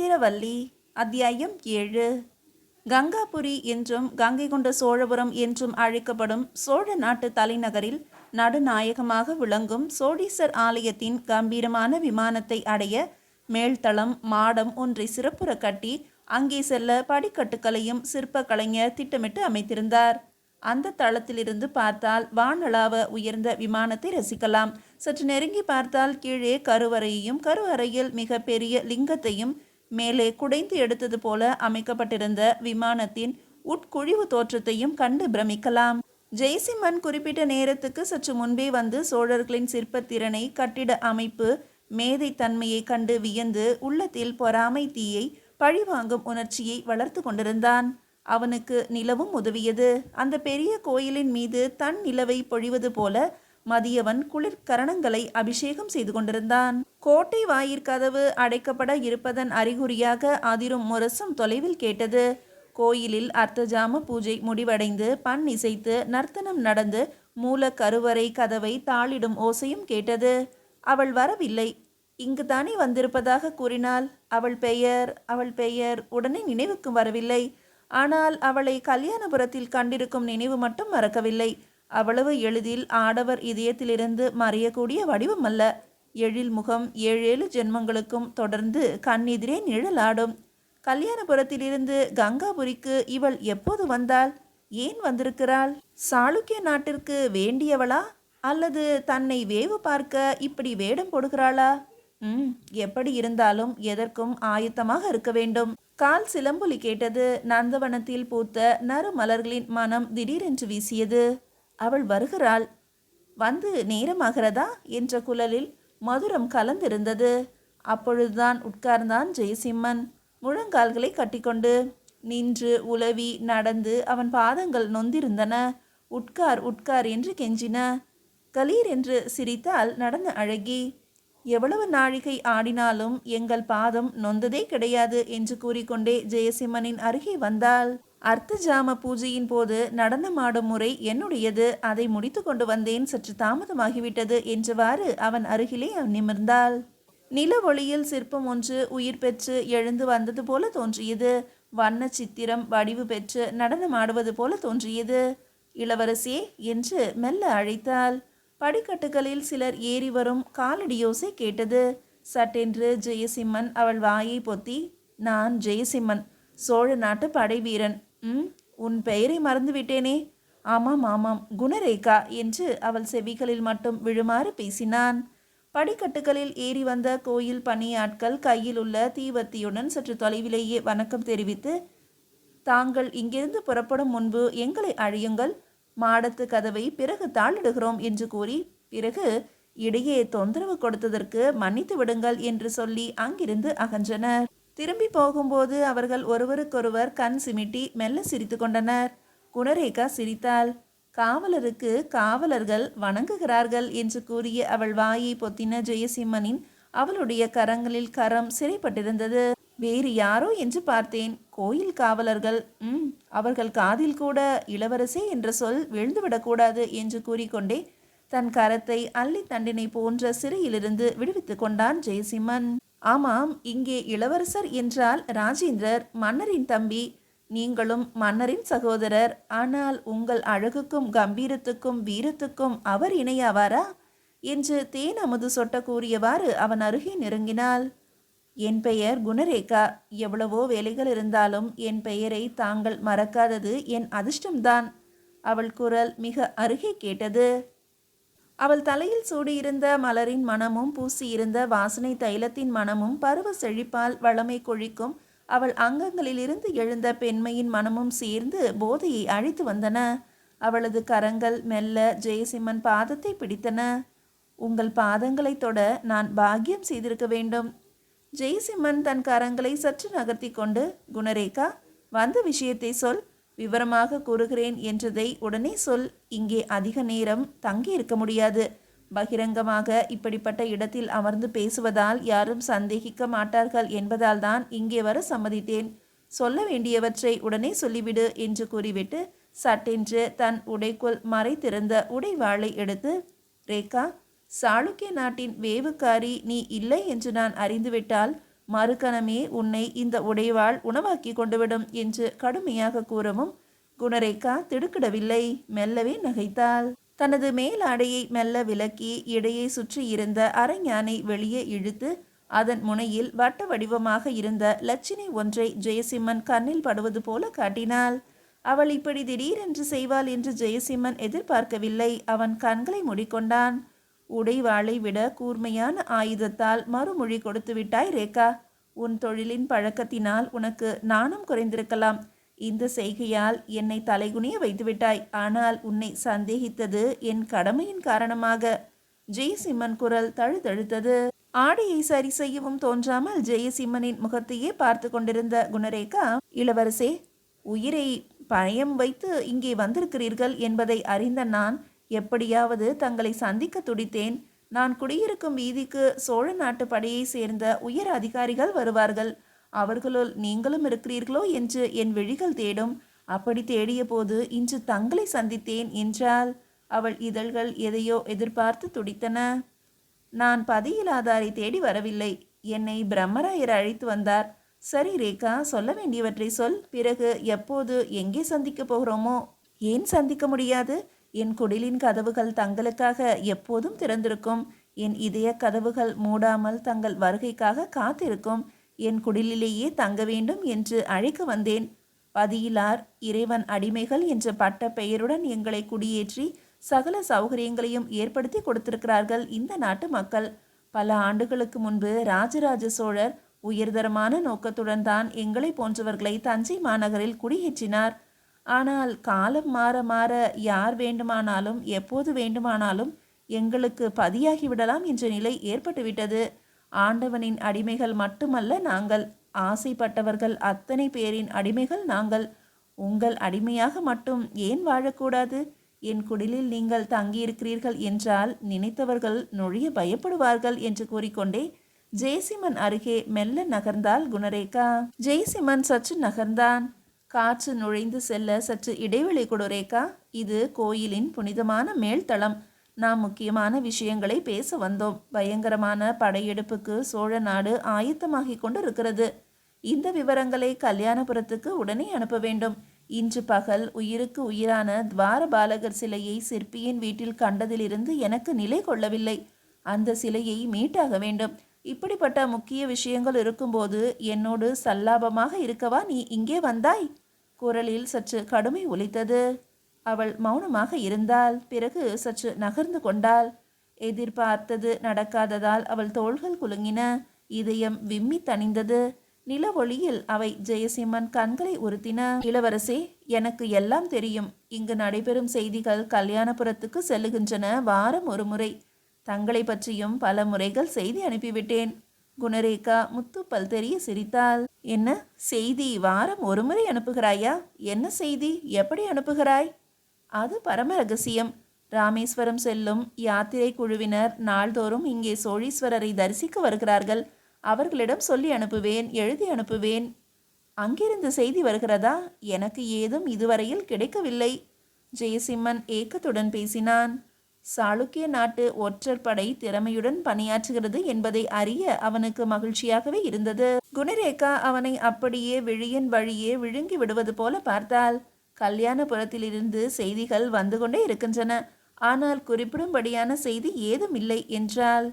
மந்திரவல்லி. அத்தியாயம் 7. கங்காபுரி என்றும் கங்கை கொண்ட சோழபுரம் என்றும் அழைக்கப்படும் சோழ நாட்டு தலைநகரில் நடுநாயகமாக விளங்கும் சோழீசர் ஆலயத்தின் கம்பீரமான விமானத்தை அடைய மேல்தளம் மாடம் ஒன்றை சிறப்புற கட்டி அங்கே செல்ல படிக்கட்டுகளையும் சிற்ப கலைஞர் திட்டமிட்டு அமைத்திருந்தார். அந்த தளத்திலிருந்து பார்த்தால் வானளாவ உயர்ந்த விமானத்தை ரசிக்கலாம். சற்று நெருங்கி பார்த்தால் கீழே கருவறையையும் கரு அறையில் மிக பெரிய லிங்கத்தையும் மேலே குடைந்து எடுத்தது போல அமைக்கப்பட்டிருந்த விமானத்தின் உட்குழிவு தோற்றத்தையும் கண்டு பிரமிக்கலாம். ஜெய்சிம்மன் குறிப்பிட்ட நேரத்துக்கு சற்று முன்பே வந்து சோழர்களின் சிற்பத்திறனை, கட்டிட அமைப்பு, மேதை தன்மையை கண்டு வியந்து உள்ளத்தில் பொறாமை தீயை, பழிவாங்கும் உணர்ச்சியை வளர்த்து கொண்டிருந்தான். அவனுக்கு நிலவும் உதவியது. அந்த பெரிய கோயிலின் மீது தன் நிலவை பொழிவது போல மதியவன் குளிர்கரணங்களை அபிஷேகம் செய்து கொண்டிருந்தான். கோட்டை வாயிற்கதவு அடைக்கப்பட இருப்பதன் அறிகுறியாக அதிரும் முரசம் தொலைவில் கேட்டது. கோயிலில் அர்த்தஜாம பூஜை முடிவடைந்து பண் இசைத்து நர்த்தனம் நடந்து மூல கருவறை கதவை தாளிடும் ஓசையும் கேட்டது. அவள் வரவில்லை. இங்குதானே வந்திருப்பதாக கூறினாள். அவள் பெயர் உடனே நினைவுக்கு வரவில்லை. ஆனால் அவளை கல்யாணபுரத்தில் கண்டிருக்கும் நினைவு மட்டும் மறக்கவில்லை. அவ்வளவு எளிதில் ஆடவர் இதயத்திலிருந்து மறையக்கூடிய வடிவம் அல்ல. எழில் முகம் 7 ஜென்மங்களுக்கும் தொடர்ந்து கண்ணெதிரே நிழலாடும். கல்யாணபுரத்திலிருந்து கங்காபுரிக்கு இவள் எப்போது வந்தாள்? ஏன் வந்திருக்கிறாள்? சாளுக்கிய நாட்டிற்கு வேண்டியவளா அல்லது தன்னை வேவு பார்க்க இப்படி வேடம் போடுகிறாளா? எப்படி இருந்தாலும் எதற்கும் ஆயத்தமாக இருக்க வேண்டும். கால் சிலம்பொலி கேட்டது. நந்தவனத்தில் பூத்த நறு மலர்களின் மனம் திடீரென்று வீசியது. அவள் வருகிறாள். வந்து நேரமாகிறதா என்ற குரலில் மதுரம் கலந்திருந்தது. அப்பொழுதுதான் உட்கார்ந்தான் ஜெயசிம்மன். முழங்கால்களை கட்டிக்கொண்டு நின்று உலவி நடந்து அவன் பாதங்கள் நொந்திருந்தன. உட்கார் என்று கெஞ்சின. கலீர் என்று சிரித்தால் நடந்த அழகி. எவ்வளவு நாழிகை ஆடினாலும் எங்கள் பாதம் நொந்ததே கிடையாது என்று கூறிக்கொண்டே ஜெயசிம்மனின் அருகே வந்தாள். அர்த்தஜாம பூஜையின் போது நடனமாடும் முறை என்னுடையது. அதை முடித்து கொண்டு வந்தேன். சற்று தாமதமாகிவிட்டது என்றவாறு அவன் அருகிலே நிமிர்ந்தாள். நில ஒளியில் சிற்பம் ஒன்று உயிர் பெற்று எழுந்து வந்தது போல தோன்றியது. வண்ண சித்திரம் வடிவு பெற்று நடனமாடுவது போல தோன்றியது. இளவரசியே என்று மெல்ல அழைத்தாள். படிக்கட்டுகளில் சிலர் ஏறி வரும் காலடியோசை கேட்டது. சட்டென்று ஜெயசிம்மன் அவள் வாயை பொத்தி, நான் ஜெயசிம்மன், சோழ நாட்டு படை வீரன். உன் பெயரை மறந்துவிட்டேனே. ஆமாம், குணரேகா என்று அவள் செவிகளில் மட்டும் விழுமாறு பேசினான். படிக்கட்டுகளில் ஏறி வந்த கோயில் பணியாட்கள் கையில் உள்ள தீவர்த்தியுடன் சற்று தொலைவிலேயே வணக்கம் தெரிவித்து, தாங்கள் இங்கிருந்து புறப்படும் முன்பு எங்களை அழியுங்கள், மாடத்து கதவை பிறகு தாளிடுகிறோம் என்று கூறி, பிறகு இடையே தொந்தரவு கொடுத்ததற்கு மன்னித்து விடுங்கள் என்று சொல்லி அங்கிருந்து அகன்றனர். திரும்பி போகும்போது அவர்கள் ஒருவருக்கொருவர் கண் சிமிட்டி மெல்ல சிரித்து கொண்டனர். குணரேகா சிரித்தாள். காவலருக்கு காவலர்கள் வணங்குகிறார்கள் என்று கூறிய அவள் வாயை பொத்தின ஜெயசிம்மனின் அவளுடைய கரங்களில் கரம் சிறைப்பட்டிருந்தது. வேறு யாரோ என்று பார்த்தேன். கோயில் காவலர்கள். அவர்கள் காதில் கூட இளவரசே என்ற சொல் விழுந்துவிடக்கூடாது என்று கூறிக்கொண்டே தன் கரத்தை அள்ளி தண்டினை போன்ற சிறையிலிருந்து விடுவித்து கொண்டான் ஜெயசிம்மன். ஆமாம், இங்கே இளவரசர் என்றால் ராஜேந்திரர், மன்னரின் தம்பி. நீங்களும் மன்னரின் சகோதரர். ஆனால் உங்கள் அழகுக்கும் கம்பீரத்துக்கும் வீரத்துக்கும் அவர் இணையாவாரா என்று தேன் அமுது சொட்ட கூறியவாறு அவன் அருகே நெருங்கினாள். என் பெயர் குணரேகா. எவ்வளவோ வேலைகள் இருந்தாலும் என் பெயரை தாங்கள் மறக்காதது என் அதிர்ஷ்டம்தான். அவள் குரல் மிக அருகே கேட்டது. அவள் தலையில் சூடியிருந்த மலரின் மனமும் பூசியிருந்த வாசனை தைலத்தின் மனமும் பருவ செழிப்பால் வளமை கொழிக்கும் அவள் அங்கங்களிலிருந்து எழுந்த பெண்மையின் மனமும் சேர்ந்து போதையை அழைத்து வந்தன. அவளது கரங்கள் மெல்ல ஜெயசிம்மன் பாதத்தை பிடித்தன. உங்கள் பாதங்களை தொட நான் பாக்கியம் செய்திருக்க வேண்டும். ஜெயசிம்மன் தன் கரங்களை சற்று நகர்த்தி கொண்டு, குணரேகா, வந்த விஷயத்தை சொல், விவரமாக கூறுகிறேன் என்றதை உடனே சொல். இங்கே அதிக நேரம் தங்கி இருக்க முடியாது. பகிரங்கமாக இப்படிப்பட்ட இடத்தில் அமர்ந்து பேசுவதால் யாரும் சந்தேகிக்க மாட்டார்கள் என்பதால் தான் இங்கே வர சம்மதித்தேன். சொல்ல வேண்டியவற்றை உடனே சொல்லிவிடு என்று கூறிவிட்டு சட்டென்று தன் உடைக்குள் மறைத்திருந்த உடைவாளை எடுத்து, ரேகா, சாளுக்கிய நாட்டின் வேவுக்காரி நீ இல்லை என்று நான் அறிந்துவிட்டால் மறுகணமே உன்னை இந்த உடைவாள் உணவாக்கி கொண்டுவிடும் என்று கடுமையாக கூறவும் குணரேகா திடுக்கிடவில்லை, மெல்லவே நகைத்தாள். தனது மேலாடையை மெல்ல விலக்கி இடையை சுற்றி இருந்த அரைஞானை வெளியே இழுத்து அதன் முனையில் வட்ட வடிவமாக இருந்த லட்சினை ஒன்றை ஜெயசிம்மன் கண்ணில் படுவது போல காட்டினாள். அவள் இப்படி திடீரென்று செய்வாள் என்று ஜெயசிம்மன் எதிர்பார்க்கவில்லை. அவன் கண்களை மூடிக்கொண்டான். உடைவாளை விட கூர்மையான ஆயுதத்தால் மறுமொழி கொடுத்து விட்டாய் ரேகா. உன் தொழிலின் பழக்கத்தினால் உனக்கு நாணம் குறைந்திருக்கலாம். இந்த செய்கையால் என்னை தலைகுனிய வைத்துவிட்டாய். ஆனால் உன்னை சந்தேகித்தது என் கடமையின் காரணமாக. ஜெயசிம்மன் குரல் தழுதழுத்தது. ஆடையை சரி செய்யவும் தோன்றாமல் ஜெயசிம்மனின் முகத்தையே பார்த்து கொண்டிருந்த குணரேகா, இளவரசே, உயிரை பணயம் வைத்து இங்கே வந்திருக்கிறீர்கள் என்பதை அறிந்த நான் எப்படியாவது தங்களை சந்திக்க துடித்தேன். நான் குடியிருக்கும் வீதிக்கு சோழ நாட்டு படையை சேர்ந்த உயர் அதிகாரிகள் வருவார்கள். அவர்களுள் நீங்களும் இருக்கிறீர்களோ என்று என் விழிகள் தேடும். அப்படி தேடிய போது இன்று தங்களை சந்தித்தேன் என்றாள். அவள் இதழ்கள் எதையோ எதிர்பார்த்து துடித்தன. நான் பதியிலாதாரை தேடி வரவில்லை. என்னை பிரம்மராயர் அழைத்து வந்தார். சரி ரேகா, சொல்ல வேண்டியவற்றை சொல். பிறகு எப்போது எங்கே சந்திக்க போகிறோமோ? ஏன் சந்திக்க முடியாது? என் குடிலின் கதவுகள் தங்களுக்காக எப்போதும் திறந்திருக்கும். என் இதய கதவுகள் மூடாமல் தங்கள் வருகைக்காக காத்திருக்கும். என் குடிலிலேயே தங்க வேண்டும் என்று அழைக்க வந்தேன். பதியிலார் இறைவன் அடிமைகள் என்ற பட்ட பெயருடன் எங்களை குடியேற்றி சகல சௌகரியங்களையும் ஏற்படுத்தி கொடுத்திருக்கிறார்கள் இந்த நாட்டு மக்கள். பல ஆண்டுகளுக்கு முன்பு ராஜராஜ சோழர் உயர்தரமான நோக்கத்துடன் தான் எங்களை போன்றவர்களை தஞ்சை மாநகரில் குடியேற்றினார். ஆனால் காலம் மாற மாற யார் வேண்டுமானாலும் எப்போது வேண்டுமானாலும் எங்களுக்கு பதியாகிவிடலாம் என்ற நிலை ஏற்பட்டுவிட்டது. ஆண்டவனின் அடிமைகள் மட்டுமல்ல நாங்கள், ஆசைப்பட்டவர்கள் அத்தனை பேரின் அடிமைகள் நாங்கள். உங்கள் அடிமையாக மட்டும் ஏன் வாழக்கூடாது? என் குடிலில் நீங்கள் தங்கியிருக்கிறீர்கள் என்றால் நினைத்தவர்கள் நுழைய பயப்படுவார்கள் என்று கூறிக்கொண்டே ஜெயசிம்மன் அருகே மெல்ல நகர்ந்தாள் குணரேகா. ஜெயசிம்மன் சற்று நகர்ந்தான். காற்று நுழைந்து செல்ல சற்று இடைவெளி கொடு ரேகா. இது கோயிலின் புனிதமான மேல்தளம். நாம் முக்கியமான விஷயங்களை பேச வந்தோம். பயங்கரமான படையெடுப்புக்கு சோழ நாடு ஆயத்தமாகி கொண்டு இருக்கிறது. இந்த விவரங்களை கல்யாணபுரத்துக்கு உடனே அனுப்ப வேண்டும். இன்று பகல் உயிருக்கு உயிரான துவாரபாலகர் சிலையை சிற்பியின் வீட்டில் கண்டதிலிருந்து எனக்கு நிலை கொள்ளவில்லை. அந்த சிலையை மீட்டாக வேண்டும். இப்படிப்பட்ட முக்கிய விஷயங்கள் இருக்கும்போது என்னோடு சல்லாபமாக இருக்கவா நீ இங்கே வந்தாய்? குரலில் சற்று கடுமை ஒலித்தது. அவள் மௌனமாக இருந்தாள். பிறகு சற்று நகர்ந்து கொண்டாள். எதிர்பார்த்தது நடக்காததால் அவள் தோள்கள் குலுங்கின. இதயம் விம்மி தணிந்தது. நில ஒளியில் அவை ஜெயசிம்மன் கண்களை உறுத்தின. இளவரசே, எனக்கு எல்லாம் தெரியும். இங்கு நடைபெறும் செய்திகள் கல்யாணபுரத்துக்கு செல்லுகின்றன. வாரம் ஒரு முறை. தங்களை பற்றியும் பல முறைகள் செய்தி அனுப்பிவிட்டேன். குணரேகா முத்துப்பல் தெரிய சிரித்தாள். என்ன செய்தி? வாரம் ஒரு முறை அனுப்புகிறாயா? என்ன செய்தி? எப்படி அனுப்புகிறாய்? அது பரம ரகசியம். ராமேஸ்வரம் செல்லும் யாத்திரை குழுவினர் நாள்தோறும் இங்கே சோழீஸ்வரரை தரிசிக்க வருகிறார்கள். அவர்களிடம் சொல்லி அனுப்புவேன், எழுதி அனுப்புவேன். அங்கிருந்து செய்தி வருகிறதா? எனக்கு ஏதும் இதுவரையில் கிடைக்கவில்லை. ஜெயசிம்மன் ஏக்கத்துடன் பேசினான். சாளுக்கிய நாட்டு ஒற்றர் படை திறமையுடன் பணியாற்றுகிறது என்பதை அறிய அவனுக்கு மகிழ்ச்சியாகவே இருந்தது. குணரேகா அவனை அப்படியே விழியின் வழியே விழுங்கி விடுவது போல பார்த்தாள். கல்யாணபுரத்திலிருந்து செய்திகள் வந்து கொண்டே இருக்கின்றன. ஆனால் குறிப்பிடும்படியான செய்தி ஏதும் இல்லை என்றாள்.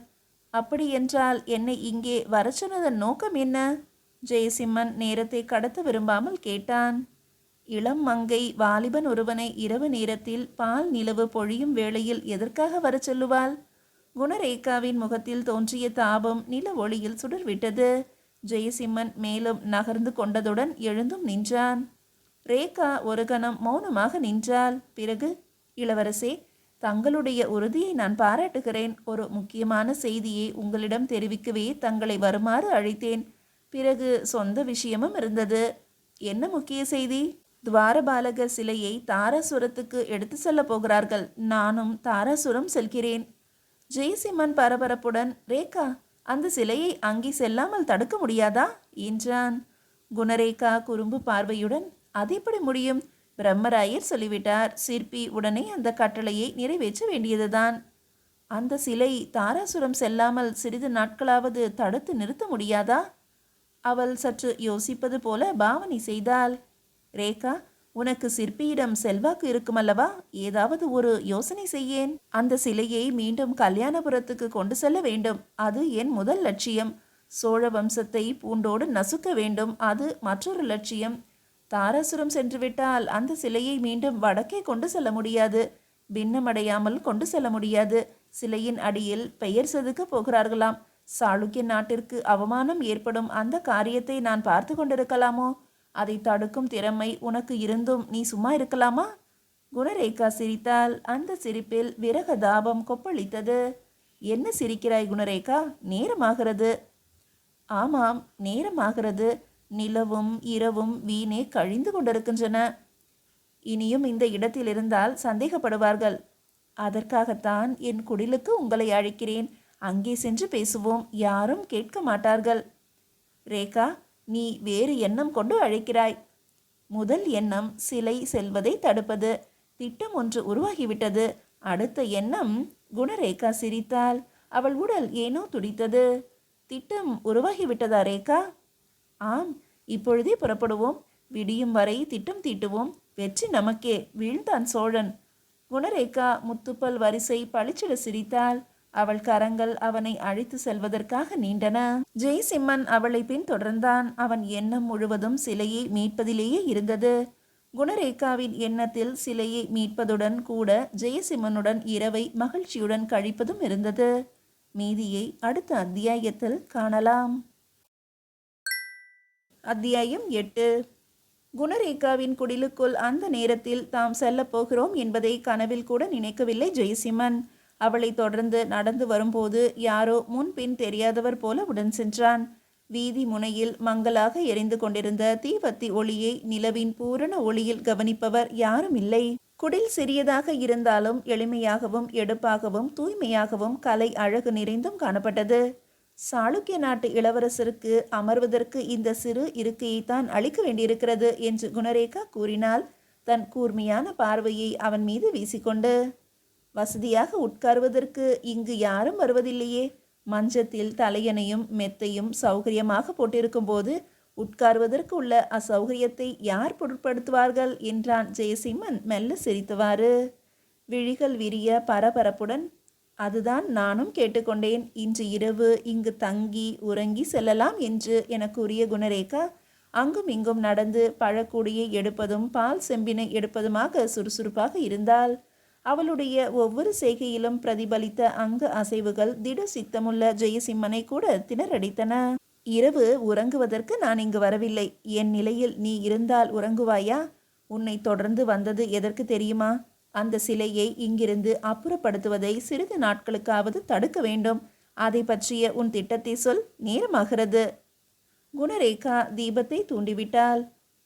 அப்படி என்றால் என்னை இங்கே வர சொன்னதன் நோக்கம் என்ன? ஜெயசிம்மன் நேரத்தை கடத்த விரும்பாமல் கேட்டான். இளம் மங்கை வாலிபன் ஒருவனை இரவு நேரத்தில் பால் நிலவு பொழியும் வேளையில் எதற்காக வர சொல்லுவாள்? குணரேகாவின் முகத்தில் தோன்றிய தாபம் நில ஒளியில் சுடர்விட்டது. ஜெயசிம்மன் மேலும் நகர்ந்து கொண்டதுடன் எழுந்தும் நின்றான். ரேகா ஒரு கணம் மௌனமாக நின்றாள். பிறகு, இளவரசே, தங்களுடைய உறுதியை நான் பாராட்டுகிறேன். ஒரு முக்கியமான செய்தியை உங்களிடம் தெரிவிக்கவே தங்களை வருமாறு அழைத்தேன். பிறகு சொந்த விஷயமும் இருந்தது. என்ன முக்கிய செய்தி? துவாரபாலகர் சிலையை தாராசுரத்துக்கு எடுத்து செல்ல போகிறார்கள். நானும் தாராசுரம் செல்கிறேன். ஜெயசிம்மன் பரபரப்புடன், ரேகா, அந்த சிலையை அங்கே செல்லாமல் தடுக்க முடியாதா என்றான். குணரேகா குறும்பு பார்வையுடன், அது எப்படி முடியும்? பிரம்மராயர் சொல்லிவிட்டார். சிற்பி உடனே அந்த கட்டளையை நிறைவேற்ற வேண்டியதுதான். அந்த சிலை தாராசுரம் செல்லாமல் சிறிது நாட்களாவது தடுத்து நிறுத்த முடியாதா? அவள் சற்று யோசிப்பது போல பாவனை செய்தாள். ரேகா, உனக்கு சிற்பியிடம் செல்வாக்கு இருக்குமல்லவா? ஏதாவது ஒரு யோசனை செய்யேன். அந்த சிலையை மீண்டும் கல்யாணபுரத்துக்கு கொண்டு செல்ல வேண்டும். அது என் முதல் லட்சியம். சோழ வம்சத்தை பூண்டோடு நசுக்க வேண்டும். அது மற்றொரு லட்சியம். தாராசுரம் சென்றுவிட்டால் அந்த சிலையை மீண்டும் வடக்கே கொண்டு செல்ல முடியாது. பின்னமடையாமல் கொண்டு செல்ல முடியாது. சிலையின் அடியில் பெயர் செதுக்க போகிறார்களாம். சாளுக்கிய நாட்டிற்கு அவமானம் ஏற்படும் அந்த காரியத்தை நான் பார்த்து கொண்டிருக்கலாமோ? அதை தடுக்கும் திறமை உனக்கு இருந்தும் நீ சும்மா இருக்கலாமா? குணரேகா சிரித்தாள். அந்த சிரிப்பில் விரக தாபம் கொப்பளித்தது. என்ன சிரிக்கிறாய் குணரேகா? நேரமாகிறது. ஆமாம், நேரமாகிறது. நிலவும் இரவும் வீணே கழிந்து கொண்டிருக்கின்றன. இனியும் இந்த இடத்தில் இருந்தால் சந்தேகப்படுவார்கள். அதற்காகத்தான் என் குடிலுக்கு உங்களை அழைக்கிறேன். அங்கே சென்று பேசுவோம். யாரும் கேட்க மாட்டார்கள். ரேகா, நீ வேறு எண்ணம் கொண்டு அழைக்கிறாய். முதல் எண்ணம் சிலை செல்வதை தடுப்பது. திட்டம் ஒன்று உருவாகிவிட்டது. அடுத்த எண்ணம். குணரேகா சிரித்தாள். அவள் உடல் ஏனோ துடித்தது. திட்டம் உருவாகிவிட்டதா ரேகா? ஆம், இப்பொழுதே புறப்படுவோம். விடியும் வரை திட்டம் தீட்டுவோம். வெற்றி நமக்கே. வீழ்ந்தான் சோழன். குணரேகா முத்துப்பல் வரிசை பளிச்சிட சிரித்தாள். அவள் கரங்கள் அவனை அழைத்து செல்வதற்காக நீண்டன. ஜெயசிம்மன் அவளை பின் தொடர்ந்தான். அவன் எண்ணம் முழுவதும் சிலையை மீட்பதிலேயே இருந்தது. குணரேகாவின் எண்ணத்தில் சிலையை மீட்பதுடன் கூட ஜெயசிம்மனுடன் இரவை மகிழ்ச்சியுடன் கழிப்பதும் இருந்தது. மீதியை அடுத்த அத்தியாயத்தில் காணலாம். அத்தியாயம் 8. குணரேகாவின் குடிலுக்குள் அந்த நேரத்தில் தாம் செல்ல போகிறோம் என்பதை கனவில் கூட நினைக்கவில்லை ஜெயசிம்மன். அவளை தொடர்ந்து நடந்து வரும்போது யாரோ முன்பின் தெரியாதவர் போல உடன் சென்றான். வீதி முனையில் மங்கலாக எரிந்து கொண்டிருந்த தீவத்தி ஒளியை நிலவின் பூரண ஒளியில் கவனிப்பவர் யாரும் இல்லை. குடில் சிறியதாக இருந்தாலும் எளிமையாகவும் எடுப்பாகவும் தூய்மையாகவும் கலை அழகு நிறைந்தும் காணப்பட்டது. சாளுக்கிய நாட்டு இளவரசருக்கு அமர்வதற்கு இந்த சிறு இருக்கையைத்தான் அளிக்க வேண்டியிருக்கிறது என்று குணரேகா கூறினாள், தன் கூர்மையான பார்வையை அவன் மீது வீசிக்கொண்டு. வசதியாக உட்காருவதற்கு இங்கு யாரும் வருவதில்லையே. மஞ்சத்தில் தலையணையும் மெத்தையும் சௌகரியமாக போட்டிருக்கும் போது உட்காருவதற்கு உள்ள அசௌகரியத்தை யார் பொருட்படுத்துவார்கள் என்றான் ஜெயசிம்மன் மெல்ல சிரித்தவாறு. விழிகள் விரிய பரபரப்புடன், அதுதான் நானும் கேட்டுக்கொண்டேன். இன்று இரவு இங்கு தங்கி உறங்கி செல்லலாம் என்று என கூறிய குணரேகா அங்கும் இங்கும் நடந்து பழக்கூடியை எடுப்பதும் பால் செம்பினை எடுப்பதுமாக சுறுசுறுப்பாக இருந்தாள். அவளுடைய ஒவ்வொரு செய்கையிலும் பிரதிபலித்த அங்க அசைவுகள் திட சித்தமுள்ள ஜெயசிம்மனை கூட திணறடித்தன. இரவு உறங்குவதற்கு நான் இங்கு வரவில்லை. என் நிலையில் நீ இருந்தால் உறங்குவாயா? உன்னை தொடர்ந்து வந்தது எதற்கு தெரியுமா? அந்த சிலையை இங்கிருந்து அப்புறப்படுத்துவதை சிறிது நாட்களுக்காவது தடுக்க வேண்டும். அதை பற்றிய உன் திட்டத்தை சொல். நேரமாகிறது. குணரேகா தீபத்தை தூண்டிவிட்டாள்.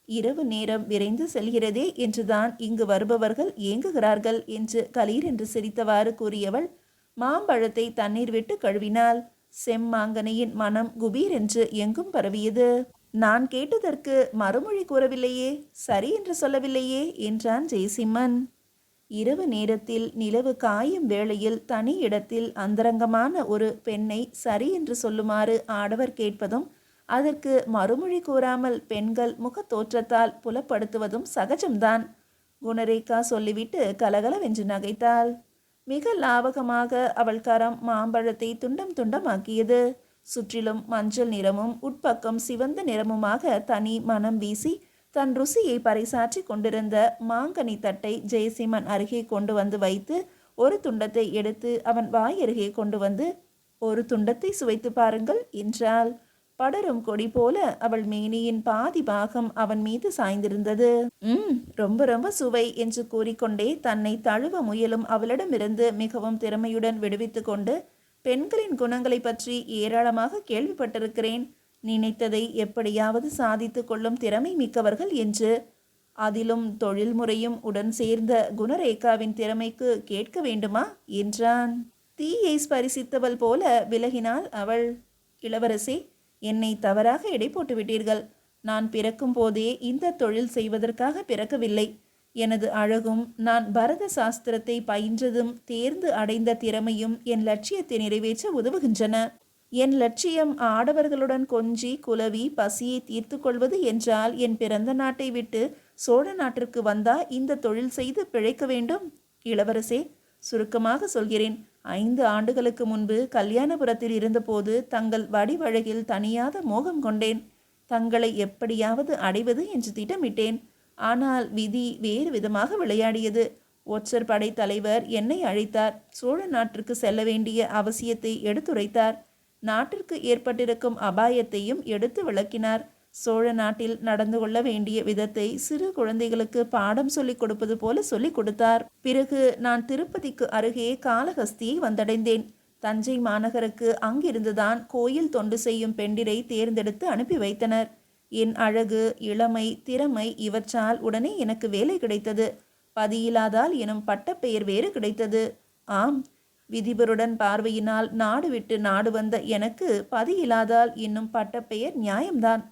இரவு நேரம் விரைந்து செல்கிறதே என்றுதான் இங்கு வருபவர்கள் ஏங்குகிறார்கள் என்று கலீர் என்று சிரித்தவாறு கூறியவள் மாம்பழத்தை தண்ணீர் விட்டு கழுவினாள். செம்மாங்கனியின் மனம் குபீர் என்று எங்கும் பரவியது. நான் கேட்டதற்கு மறுமொழி கூறவில்லையே, சரி என்று சொல்லவில்லையே என்றான் ஜெயசிம்மன். இரவு நேரத்தில் நிலவு காயும் வேளையில் தனி இடத்தில் அந்தரங்கமான ஒரு பெண்ணை சரி என்று சொல்லுமாறு ஆடவர் கேட்பதும் அதற்கு மறுமொழி கூறாமல் பெண்கள் முக தோற்றத்தால் புலப்படுத்துவதும் சகஜம்தான். குணரேகா சொல்லிவிட்டு கலகலவென்று நகைத்தாள். மிக லாவகமாக அவள் கரம் மாம்பழத்தை துண்டம் துண்டமாக்கியது. சுற்றிலும் மஞ்சள் நிறமும் உட்பக்கம் சிவந்த நிறமுமாக தனி மனம் வீசி தன் ருசியை பறைசாற்றி கொண்டிருந்த மாங்கனி தட்டை ஜெயசிம்மன் அருகே கொண்டு வந்து வைத்து ஒரு துண்டத்தை எடுத்து அவன் வாயருகே கொண்டு வந்து, ஒரு துண்டத்தை சுவைத்து பாருங்கள் என்றாள். படரும் கொடி போல அவள் மேனியின் பாதி பாகம் அவன் மீது சாய்ந்திருந்தது. ரொம்ப ரொம்ப சுவை என்று கூறிக்கொண்டே தன்னை தழுவ முயலும் அவளிடமிருந்து மிகவும் திறமையுடன் விடுவித்து கொண்டு, பெண்களின் குணங்களை பற்றி ஏராளமாக கேள்விப்பட்டிருக்கிறேன். நினைத்ததை எப்படியாவது சாதித்து கொள்ளும் திறமை மிக்கவர்கள் என்று. அதிலும் தொழில் முறையும் உடன் சேர்ந்த குணரேகாவின் திறமைக்கு கேட்க வேண்டுமா என்றான். தீயை ஸ்பரிசித்தவள் போல விலகினாள் அவள். இளவரசி, என்னை தவறாக எடை போட்டு விட்டீர்கள். நான் பிறக்கும் போதே இந்த தொழில் செய்வதற்காக பிறக்கவில்லை. எனது அழகும் நான் பரத சாஸ்திரத்தை பயின்றதும் தேர்ந்து அடைந்த திறமையும் என் லட்சியத்தை நிறைவேற்ற உதவுகின்றன. என் லட்சியம் ஆடவர்களுடன் கொஞ்சி குலவி பசியை தீர்த்து கொள்வது என்றால் என் பிறந்த நாட்டை விட்டு சோழ நாட்டிற்கு வந்தா இந்த தொழில் செய்து பிழைக்க வேண்டும்? இளவரசே, சுருக்கமாக சொல்கிறேன். 5 ஆண்டுகளுக்கு முன்பு கல்யாணபுரத்தில் இருந்தபோது தங்கள் வடிவழகில் தனியாத மோகம் கொண்டேன். தங்களை எப்படியாவது அடைவது என்று திட்டமிட்டேன். ஆனால் விதி வேறு விதமாக விளையாடியது. ஒற்றர் படை தலைவர் என்னை அழைத்தார். சோழ நாட்டிற்கு செல்ல வேண்டிய அவசியத்தை எடுத்துரைத்தார். நாட்டிற்கு ஏற்பட்டிருக்கும் அபாயத்தையும் எடுத்து விளக்கினார். சோழ நாட்டில் நடந்து கொள்ள வேண்டிய விதத்தை சிறு குழந்தைகளுக்கு பாடம் சொல்லிக் கொடுப்பது போல சொல்லிக் கொடுத்தார். பிறகு நான் திருப்பதிக்கு அருகே காளஹஸ்தியை வந்தடைந்தேன். தஞ்சை மாநகருக்கு அங்கிருந்துதான் கோயில் தொண்டு செய்யும் பெண்டிரை தேர்ந்தெடுத்து அனுப்பி வைத்தனர். என் அழகு, இளமை, திறமை இவற்றால் உடனே எனக்கு வேலை கிடைத்தது. பதியிலாதால் எனும் பட்டப்பெயர் வேறு கிடைத்தது. ஆம், விதிபருடன் பார்வையினால் நாடு விட்டு நாடு வந்த எனக்கு பதியிலாதால் என்னும் பட்டப்பெயர் நியாயம்தான்.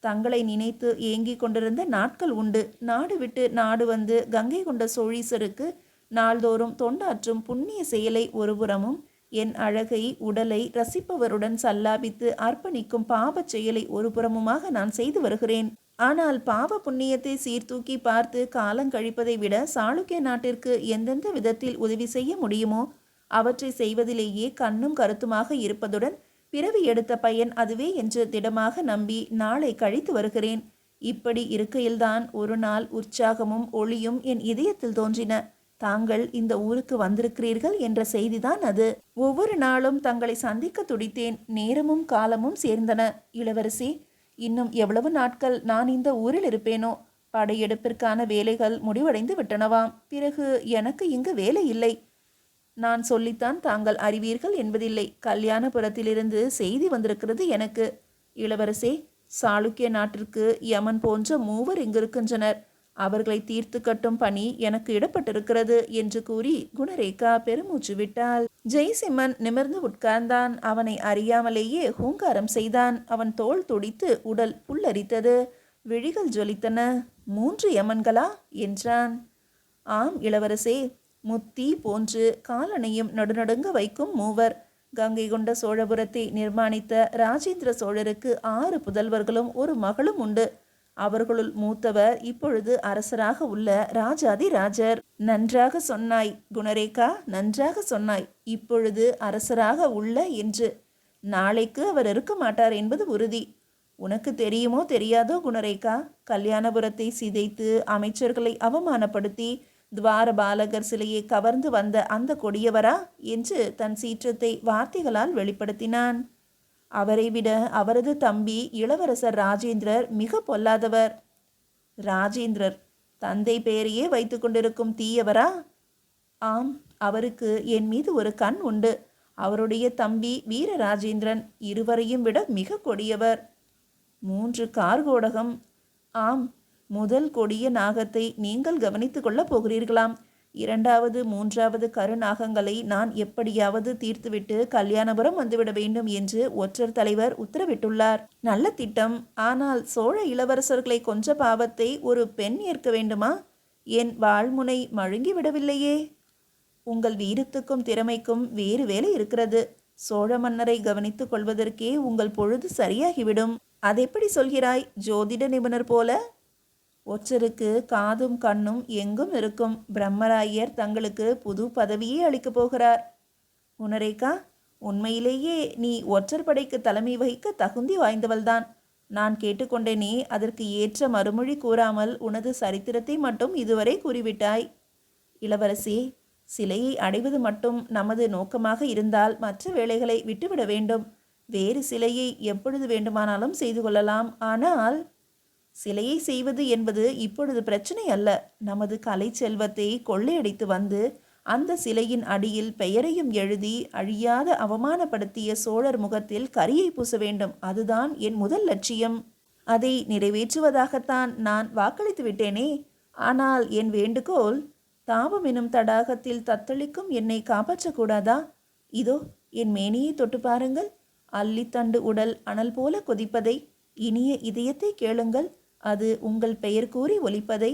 தங்களை நினைத்து ஏங்கிக் கொண்டிருந்த நாட்கள் உண்டு. நாடு விட்டு நாடு வந்து கங்கை கொண்ட சோழீசருக்கு நாள்தோறும் தொண்டாற்றும் புண்ணிய செயலை ஒருபுறமும், என் அழகை உடலை ரசிப்பவருடன் சல்லாபித்து அர்ப்பணிக்கும் பாவச் செயலை ஒருபுறமுமாக நான் செய்து வருகிறேன். ஆனால் பாவ புண்ணியத்தை சீர்தூக்கி பார்த்து காலங்கழிப்பதை விட சாளுக்கிய நாட்டிற்கு எந்தெந்த விதத்தில் உதவி செய்ய முடியுமோ அவற்றை செய்வதிலேயே கண்ணும் கருத்துமாக இருப்பதுடன் பிறவி எடுத்த பயன் அதுவே என்று திடமாக நம்பி நாளை கழித்து வருகிறேன். இப்படி இருக்கையில்தான் ஒரு நாள் உற்சாகமும் ஒளியும் என் இதயத்தில் தோன்றின. தாங்கள் இந்த ஊருக்கு வந்திருக்கிறீர்கள் என்ற செய்திதான் அது. ஒவ்வொரு நாளும் தங்களை சந்திக்க துடித்தேன். நேரமும் காலமும் சேர்ந்தன. இளவரசி, இன்னும் எவ்வளவு நாட்கள் நான் இந்த ஊரில் இருப்பேனோ? படையெடுப்பிற்கான வேலைகள் முடிவடைந்து விட்டனவாம். பிறகு எனக்கு இங்கு வேலை இல்லை. நான் சொல்லித்தான் தாங்கள் அறிவீர்கள் என்பதில்லை. கல்யாணபுரத்திலிருந்து செய்தி வந்திருக்கிறது எனக்கு. இளவரசே, சாளுக்கிய நாட்டிற்கு யமன் போன்ற 3 இங்கிருக்கின்றனர். அவர்களை தீர்த்து கட்டும் பணி எனக்கு இடப்பட்டிருக்கிறது என்று கூறி குணரேகா பெருமூச்சு விட்டாள். ஜெய்சிம்மன் நிமிர்ந்து உட்கார்ந்தான். அவனை அறியாமலேயே ஹூங்காரம் செய்தான். அவன் தோள் துடித்து உடல் புல்லரித்தது. விழிகள் ஜொலித்தன. 3 யமன்களா என்றான். ஆம் இளவரசே, முத்தி போன்று காலனையும் நடுநடுங்க வைக்கும் 3. கங்கை கொண்ட சோழபுரத்தை நிர்மாணித்த ராஜேந்திர சோழருக்கு 6 புதல்வர்களும் ஒரு மகளும் உண்டு. அவர்களுள் மூத்தவர் இப்பொழுது அரசராக உள்ள ராஜாதி ராஜர். நன்றாக சொன்னாய் குணரேகா, நன்றாக சொன்னாய். இப்பொழுது அரசராக உள்ள என்று. நாளைக்கு அவர் இருக்க மாட்டார் என்பது உறுதி. உனக்கு தெரியுமோ தெரியாதோ குணரேகா, கல்யாணபுரத்தை சிதைத்து அமைச்சர்களை அவமானப்படுத்தி துவார பாலகர் சிலையை கவர்ந்து வந்த அந்த கொடியவரா என்று தன் சீற்றத்தை வார்த்தைகளால் வெளிப்படுத்தினான். அவரை விட அவரது தம்பி இளவரசர் ராஜேந்திரர் மிக பொல்லாதவர். ராஜேந்திரர் தந்தை பெயரையே வைத்து கொண்டிருக்கும் தீயவரா? ஆம், அவருக்கு என் மீது ஒரு கண் உண்டு. அவருடைய தம்பி வீர ராஜேந்திரன் இருவரையும் விட மிக கொடியவர். 3 கார்கோடகம். ஆம், முதல் கொடிய நாகத்தை நீங்கள் கவனித்து கொள்ளப் போகிறீர்களாம். 2வது 3வது கருநாகங்களை நான் எப்படியாவது தீர்த்துவிட்டு கல்யாணபுரம் வந்துவிட வேண்டும் என்று ஒற்றர் தலைவர் உத்தரவிட்டுள்ளார். நல்ல திட்டம். ஆனால் சோழ இளவரசர்களை கொன்ற பாவத்தை ஒரு பெண் ஏற்க வேண்டுமா? என் வாழ்முனை மழுங்கிவிடவில்லையே. உங்கள் வீரத்துக்கும் திறமைக்கும் வேறு வேலை இருக்கிறது. சோழ மன்னரை கவனித்துக் கொள்வதற்கே உங்கள் பொழுது சரியாகிவிடும். அதெப்படி சொல்கிறாய்? ஜோதிட நிபுணர் போல? ஒற்றருக்கு காதும் கண்ணும் எங்கும் இருக்கும். பிரம்மராயர் தங்களுக்கு புது பதவியே அளிக்கப் போகிறார். குணரேகா, உண்மையிலேயே நீ ஒற்றர் படைக்கு தலைமை வகிக்க தகுதி வாய்ந்தவள்தான். நான் கேட்டுக்கொண்டேனே, அதற்கு ஏற்ற மறுமொழி கூறாமல் உனது சரித்திரத்தை மட்டும் இதுவரை கூறிவிட்டாய். இளவரசி, சிலையை அடைவது மட்டும் நமது நோக்கமாக இருந்தால் மற்ற வேலைகளை விட்டுவிட வேண்டும். வேறு சிலையை எப்பொழுது வேண்டுமானாலும் செய்து கொள்ளலாம். ஆனால் சிலையை செய்வது என்பது இப்பொழுது பிரச்சனை அல்ல. நமது கலை செல்வத்தை கொள்ளையடித்து வந்து அந்த சிலையின் அடியில் பெயரையும் எழுதி அழியாத அவமானப்படுத்திய சோழர் முகத்தில் கரியை பூச வேண்டும். அதுதான் என் முதல் லட்சியம். அதை நிறைவேற்றுவதாகத்தான் நான் வாக்களித்து விட்டேனே. ஆனால் என் வேண்டுகோள், தாபம் எனும் தடாகத்தில் தத்தளிக்கும் என்னை காப்பாற்றக்கூடாதா? இதோ என் மேனியை தொட்டு பாருங்கள். அல்லித்தண்டு உடல் அனல் போல கொதிப்பதை. இனிய இதயத்தை கேளுங்கள். அது உங்கள் பெயர் கூறி ஒலிப்பதை.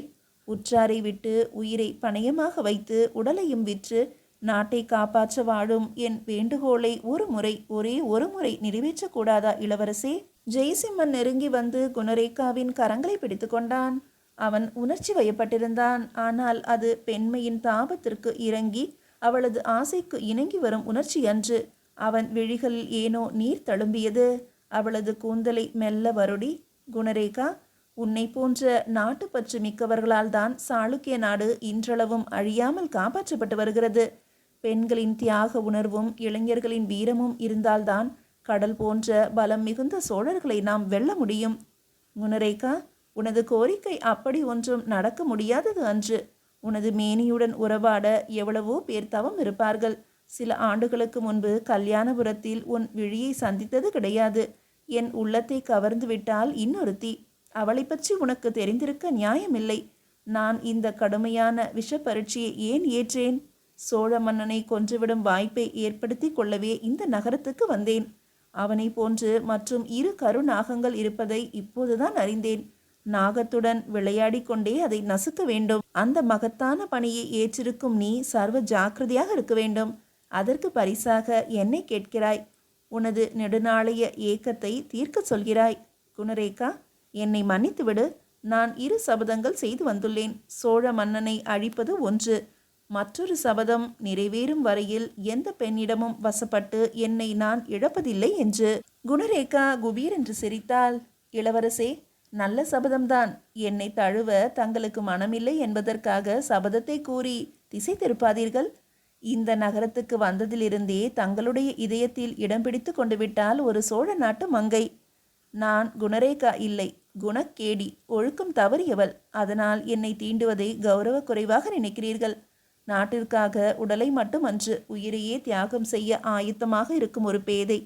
உற்றாரை விட்டு உயிரை பணயமாக வைத்து உடலையும் விற்று நாட்டை காப்பாற்ற வாழும் என் வேண்டுகோளை ஒரே ஒரு முறை நிறைவேற்றக்கூடாதா இளவரசே? ஜெயசிம்மன் நெருங்கி வந்து குணரேகாவின் கரங்களை பிடித்து கொண்டான். அவன் உணர்ச்சி வயப்பட்டிருந்தான். ஆனால் அது பெண்மையின் தாபத்திற்கு இறங்கி அவளது ஆசைக்கு இணங்கி வரும் உணர்ச்சி அன்று. அவன் விழிகளில் ஏனோ நீர் தழும்பியது. அவளது கூந்தலை மெல்ல வருடி, குணரேகா, உன்னை போன்ற நாட்டுப்பற்று மிக்கவர்களால் தான் சாளுக்கிய நாடு இன்றளவும் அழியாமல் காப்பாற்றப்பட்டு வருகிறது. பெண்களின் தியாக உணர்வும் இளைஞர்களின் வீரமும் இருந்தால்தான் கடல் போன்ற பலம் மிகுந்த சோழர்களை நாம் வெல்ல முடியும். குணரேகா, உனது கோரிக்கை அப்படி ஒன்றும் நடக்க முடியாதது அன்று. உனது மேனியுடன் உறவாட எவ்வளவோ பேர் தவம் இருப்பார்கள். சில ஆண்டுகளுக்கு முன்பு கல்யாணபுரத்தில் உன் விழியை சந்தித்தது கிடையாது. என் உள்ளத்தை கவர்ந்து விட்டால் இன்னொருத்தி. அவளை பற்றி உனக்கு தெரிந்திருக்க நியாயமில்லை. நான் இந்த கடுமையான விஷ பரீட்சையை ஏன் ஏற்றேன்? சோழ மன்னனை கொன்றுவிடும் வாய்ப்பை ஏற்படுத்தி கொள்ளவே இந்த நகரத்துக்கு வந்தேன். அவனை போன்று மற்றும் 2 கருநாகங்கள் இருப்பதை இப்போதுதான் அறிந்தேன். நாகத்துடன் விளையாடி கொண்டே அதை நசுக்க வேண்டும். அந்த மகத்தான பணியை ஏற்றிருக்கும் நீ சர்வ ஜாக்கிரதையாக இருக்க வேண்டும். அதற்கு பரிசாக என்னை கேட்கிறாய். உனது நெடுநாளைய ஏக்கத்தை தீர்க்க சொல்கிறாய். குணரேகா, என்னை மன்னித்துவிடு. நான் 2 சபதங்கள் செய்து வந்துள்ளேன். சோழ மன்னனை அழிப்பது ஒன்று. மற்றொரு சபதம் நிறைவேறும் வரையில் எந்த பெண்ணிடமும் வசப்பட்டு என்னை நான் இழப்பதில்லை என்று. குணரேகா குபீர் என்று சிரித்தாள். இளவரசே, நல்ல சபதம்தான். என்னை தழுவ தங்களுக்கு மனமில்லை என்பதற்காக சபதத்தை கூறி திசை திருப்பாதீர்கள். இந்த நகரத்துக்கு வந்ததிலிருந்தே தங்களுடைய இதயத்தில் இடம் பிடித்து கொண்டு விட்டால் ஒரு சோழ நாட்டு மங்கை. நான் குணரேகா இல்லை, குணக்கேடி, ஒழுக்கம் தவறியவள். அதனால் என்னை தீண்டுவதை கௌரவ குறைவாக நினைக்கிறீர்கள். நாட்டிற்காக உடலை மட்டுமன்று உயிரையே தியாகம் செய்ய ஆயத்தமாக இருக்கும் ஒரு பேதை.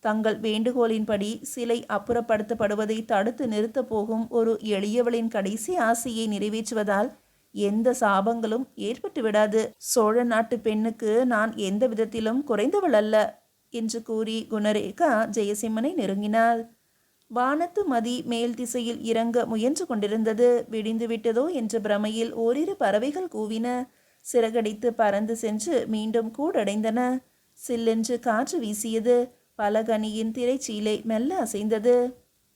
தங்கள் வேண்டுகோளின்படி சிலை அப்புறப்படுத்தப்படுவதை தடுத்து நிறுத்தப் போகும் ஒரு எளியவளின் கடைசி ஆசையை நிறைவேற்றுவதால் எந்த சாபங்களும் ஏற்பட்டு விடாது. சோழ நாட்டு பெண்ணுக்கு நான் எந்த விதத்திலும் குறைந்தவள் அல்ல என்று கூறி குணரேகா ஜெயசிம்மனை நெருங்கினாள். வானத்து மதி மேல் திசையில் இறங்க முயன்று கொண்டிருந்தது. விடிந்து விட்டதோ என்ற பிரமையில் ஓரிரு பறவைகள் கூவின. சிறகடித்து பறந்து சென்று மீண்டும் கூடடைந்தன. சில்லென்று காற்று வீசியது. பலகனியின் திரைச்சீலை மெல்ல அசைந்தது.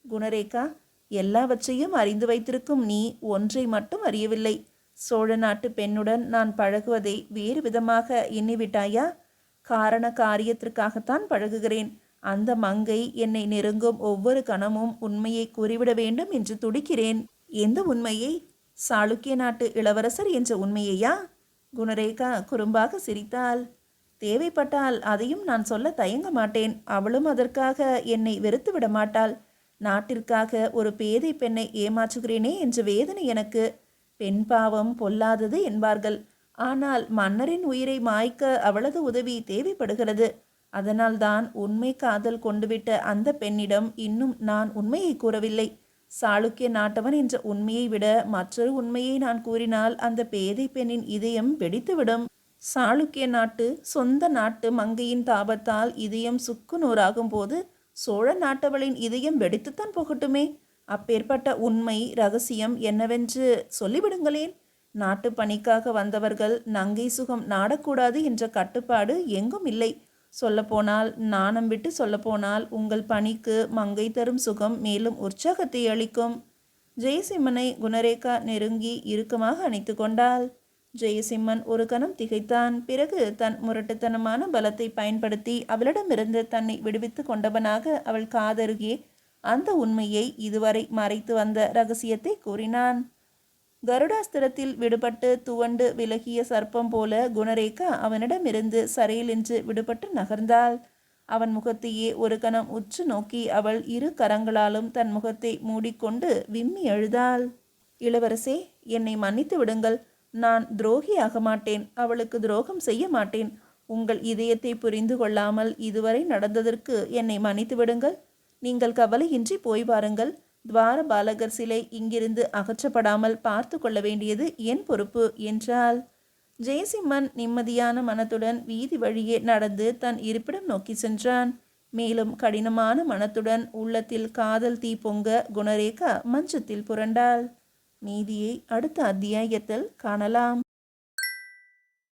குணரேகா, எல்லாவற்றையும் அறிந்து வைத்திருக்கும் நீ ஒன்றை மட்டும் அறியவில்லை. சோழ நாட்டு பெண்ணுடன் நான் பழகுவதை வேறு விதமாக எண்ணிவிட்டாயா? காரண காரியத்திற்காகத்தான் பழகுகிறேன். அந்த மங்கை என்னை நெருங்கும் ஒவ்வொரு கணமும் உண்மையை கூறிவிட வேண்டும் என்று துடிக்கிறேன். எந்த உண்மையை? சாளுக்கிய நாட்டு இளவரசர் என்ற உண்மையையா? குணரேகா குறும்பாக சிரித்தாள். தேவைப்பட்டால் அதையும் நான் சொல்ல தயங்க மாட்டேன். அவளும் அதற்காக என்னை வெறுத்து விட மாட்டாள். நாட்டிற்காக ஒரு பேதை பெண்ணை ஏமாற்றுகிறேனே என்ற வேதனை எனக்கு. பெண் பாவம் பொல்லாதது என்பார்கள். ஆனால் மன்னரின் உயிரை மாய்க்க அவளது உதவி தேவைப்படுகிறது. அதனால்தான் உண்மை காதல் கொண்டுவிட்ட அந்த பெண்ணிடம் இன்னும் நான் உண்மையை கூறவில்லை. சாளுக்கிய நாட்டவன் என்ற உண்மையை விட மற்றொரு உண்மையை நான் கூறினால் அந்த பேதை பெண்ணின் இதயம் வெடித்துவிடும். சாளுக்கிய நாட்டு சொந்த நாட்டு மங்கையின் தாபத்தால் இதயம் சுக்குநூறாகும் போது சோழ நாட்டவளின் இதயம் வெடித்துத்தான் போகட்டுமே. அப்பேற்பட்ட உண்மை ரகசியம் என்னவென்று சொல்லிவிடுங்களேன். நாட்டு பணிக்காக வந்தவர்கள் நங்கை சுகம் நாடக்கூடாது என்ற கட்டுப்பாடு எங்கும் இல்லை. சொல்லப்போனால், நாணம் விட்டு சொல்லப்போனால், உங்கள் பணிக்கு மங்கை தரும் சுகம் மேலும் உற்சாகத்தை அளிக்கும். ஜெயசிம்மனை குணரேகா நெருங்கி இறுக்கமாக அணைத்து கொண்டாள். ஜெயசிம்மன் ஒரு கணம் திகைத்தான். பிறகு தன் முரட்டுத்தனமான பலத்தை பயன்படுத்தி அவளிடமிருந்து தன்னை விடுவித்து கொண்டவனாக அவள் காதருகே அந்த உண்மையை, இதுவரை மறைத்து வந்த ரகசியத்தை கூறினான். கருடாஸ்திரத்தில் விடுபட்டு துவண்டு விலகிய சர்ப்பம் போல குணரேகா அவனிடமிருந்து சரையிலென்று விடுபட்டு நகர்ந்தாள். அவன் முகத்தையே ஒரு கணம் உற்று நோக்கி அவள் 2 கரங்களாலும் தன் முகத்தை மூடிக்கொண்டு விம்மி அழுதாள். இளவரசே, என்னை மன்னித்து விடுங்கள். நான் துரோகியாக மாட்டேன். அவளுக்கு துரோகம் செய்ய மாட்டேன். உங்கள் இதயத்தை புரிந்து கொள்ளாமல் இதுவரை நடந்ததற்கு என்னை மன்னித்து விடுங்கள். நீங்கள் கவலையின்றி போய் வாருங்கள். துவார பாலகர் சிலை இங்கிருந்து அகற்றப்படாமல் பார்த்து கொள்ள வேண்டியது என் பொறுப்பு என்றாள். ஜெயசிம்மன் நிம்மதியான மனத்துடன் வீதி வழியே நடந்து தன் இருப்பிடம் நோக்கி சென்றான். மேலும் கடினமான மனத்துடன் உள்ளத்தில் காதல் தீ பொங்க குணரேகா மஞ்சத்தில் புரண்டாள். மீதியை அடுத்த அத்தியாயத்தில் காணலாம்.